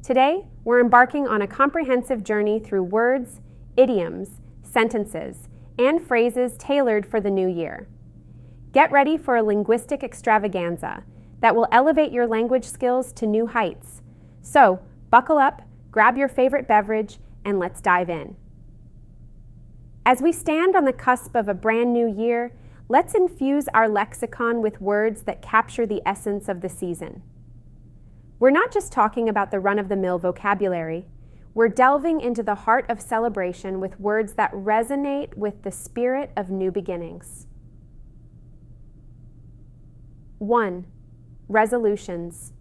Today, we're embarking on a comprehensive journey through words, idioms, sentences, and phrases tailored for the new year. Get ready for a linguistic extravaganza that will elevate your language skills to new heights. So, buckle up, grab your favorite beverage, and let's dive in. As we stand on the cusp of a brand new year, let's infuse our lexicon with words that capture the essence of the season. We're not just talking about the run-of-the-mill vocabulary. We're delving into the heart of celebration with words that resonate with the spirit of new beginnings. 1. Resolutions.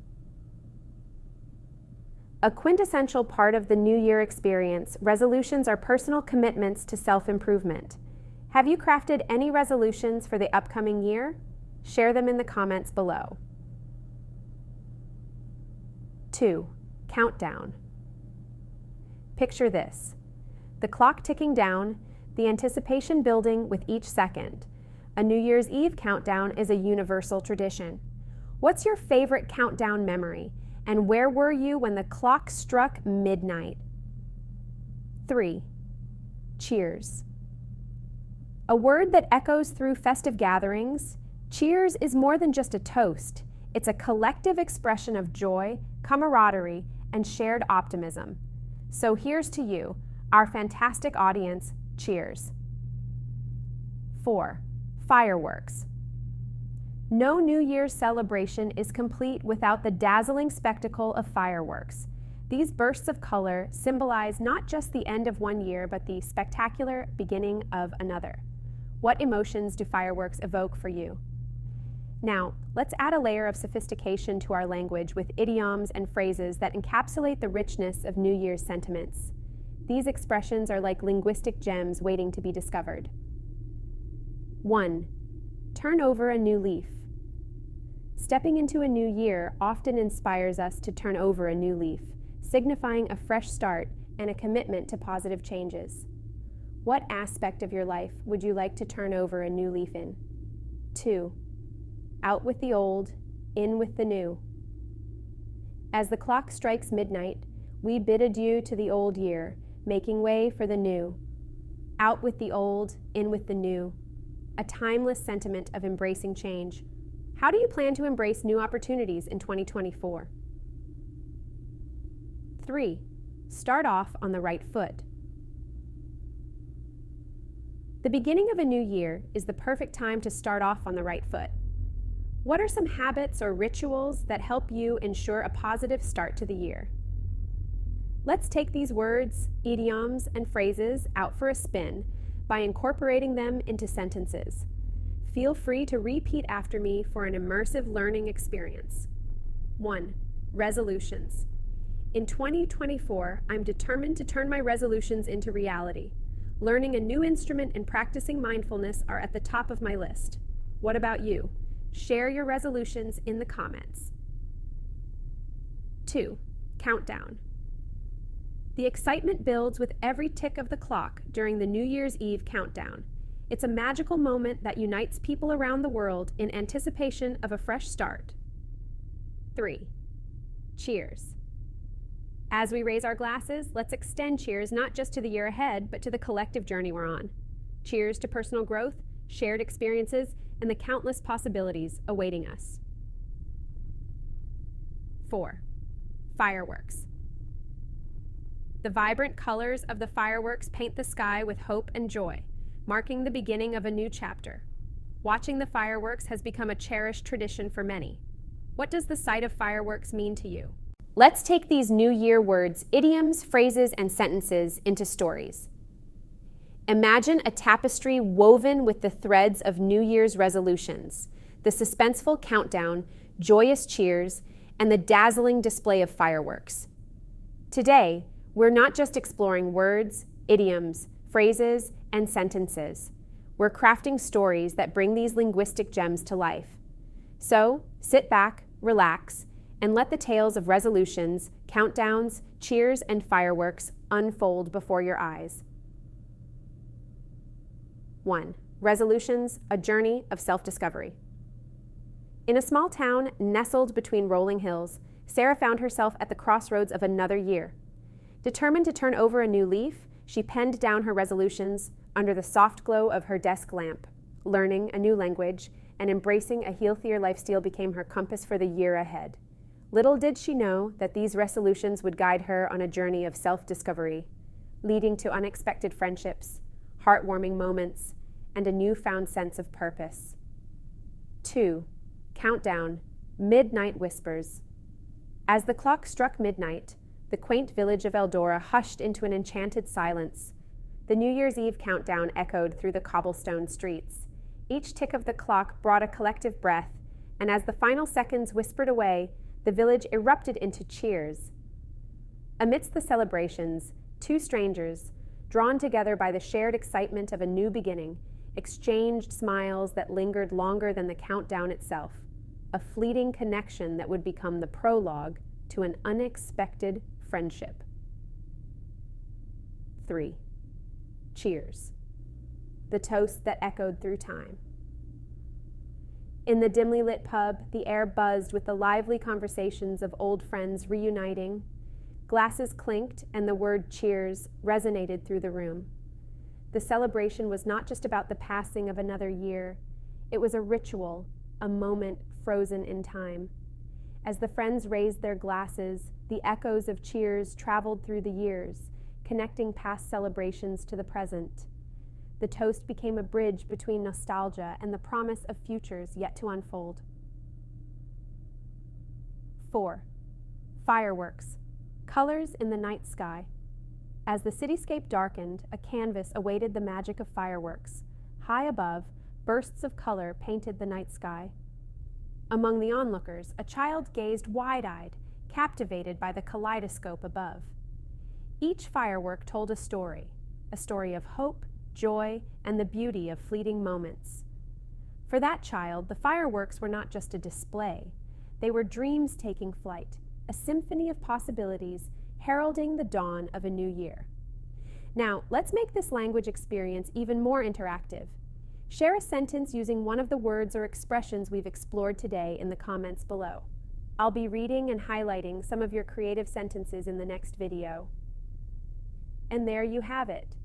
A quintessential part of the New Year experience, resolutions are personal commitments to self-improvement. Have you crafted any resolutions for the upcoming year? Share them in the comments below. 2. Countdown. Picture this: the clock ticking down, the anticipation building with each second. A New Year's Eve countdown is a universal tradition. What's your favorite countdown memory, and where were you when the clock struck midnight? 3. Cheers. A word that echoes through festive gatherings, cheers is more than just a toast. It's a collective expression of joy, camaraderie, and shared optimism. So here's to you, our fantastic audience, cheers. 4. Fireworks. No New Year's celebration is complete without the dazzling spectacle of fireworks. These bursts of color symbolize not just the end of one year, but the spectacular beginning of another. What emotions do fireworks evoke for you? Now, let's add a layer of sophistication to our language with idioms and phrases that encapsulate the richness of New Year's sentiments. These expressions are like linguistic gems waiting to be discovered. 1. Turn over a new leaf. Stepping into a new year often inspires us to turn over a new leaf, signifying a fresh start and a commitment to positive changes. What aspect of your life would you like to turn over a new leaf in? 2. Out with the old, in with the new. As the clock strikes midnight, we bid adieu to the old year, making way for the new. Out with the old, in with the new. A timeless sentiment of embracing change. How do you plan to embrace new opportunities in 2024? 3. Start off on the right foot. The beginning of a new year is the perfect time to start off on the right foot. What are some habits or rituals that help you ensure a positive start to the year? Let's take these words, idioms, and phrases out for a spin by incorporating them into sentences. Feel free to repeat after me for an immersive learning experience. 1. Resolutions. In 2024, I'm determined to turn my resolutions into reality. Learning a new instrument and practicing mindfulness are at the top of my list. What about you? Share your resolutions in the comments. 2. Countdown. The excitement builds with every tick of the clock during the New Year's Eve countdown. It's a magical moment that unites people around the world in anticipation of a fresh start. 3. Cheers. As we raise our glasses, let's extend cheers not just to the year ahead, but to the collective journey we're on. Cheers to personal growth, shared experiences, and the countless possibilities awaiting us. 4. Fireworks. The vibrant colors of the fireworks paint the sky with hope and joy, marking the beginning of a new chapter. Watching the fireworks has become a cherished tradition for many. What does the sight of fireworks mean to you? Let's take these New Year words, idioms, phrases, and sentences into stories. Imagine a tapestry woven with the threads of New Year's resolutions, the suspenseful countdown, joyous cheers, and the dazzling display of fireworks. Today, we're not just exploring words, idioms, phrases, and sentences. We're crafting stories that bring these linguistic gems to life. So, sit back, relax, and let the tales of resolutions, countdowns, cheers, and fireworks unfold before your eyes. 1. Resolutions, a journey of self-discovery. In a small town nestled between rolling hills, Sarah found herself at the crossroads of another year. Determined to turn over a new leaf, she penned down her resolutions under the soft glow of her desk lamp. Learning a new language and embracing a healthier lifestyle became her compass for the year ahead. Little did she know that these resolutions would guide her on a journey of self-discovery, leading to unexpected friendships, heartwarming moments, and a newfound sense of purpose. 2. Countdown, Midnight Whispers. As the clock struck midnight, the quaint village of Eldora hushed into an enchanted silence. The New Year's Eve countdown echoed through the cobblestone streets. Each tick of the clock brought a collective breath, and as the final seconds whispered away, the village erupted into cheers. Amidst the celebrations, two strangers, drawn together by the shared excitement of a new beginning, exchanged smiles that lingered longer than the countdown itself, a fleeting connection that would become the prologue to an unexpected friendship. 3. Cheers. The toast that echoed through time. In the dimly lit pub, the air buzzed with the lively conversations of old friends reuniting. Glasses clinked, and the word cheers resonated through the room. The celebration was not just about the passing of another year. It was a ritual, a moment frozen in time. As the friends raised their glasses, the echoes of cheers traveled through the years, connecting past celebrations to the present. The toast became a bridge between nostalgia and the promise of futures yet to unfold. 4. Fireworks. Colors in the night sky. As the cityscape darkened, a canvas awaited the magic of fireworks. High above, bursts of color painted the night sky. Among the onlookers, a child gazed wide-eyed, captivated by the kaleidoscope above. Each firework told a story of hope, joy, and the beauty of fleeting moments. For that child, the fireworks were not just a display. They were dreams taking flight, a symphony of possibilities heralding the dawn of a new year. Now, let's make this language experience even more interactive. Share a sentence using one of the words or expressions we've explored today in the comments below. I'll be reading and highlighting some of your creative sentences in the next video. And there you have it,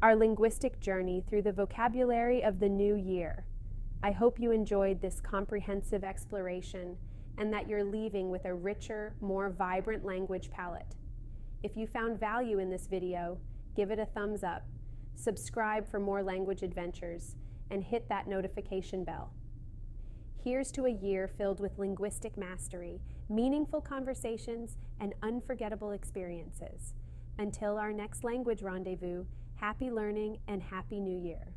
our linguistic journey through the vocabulary of the new year. I hope you enjoyed this comprehensive exploration and that you're leaving with a richer, more vibrant language palette. If you found value in this video, give it a thumbs up, subscribe for more language adventures, and hit that notification bell. Here's to a year filled with linguistic mastery, meaningful conversations, and unforgettable experiences. Until our next language rendezvous, happy learning and happy new year.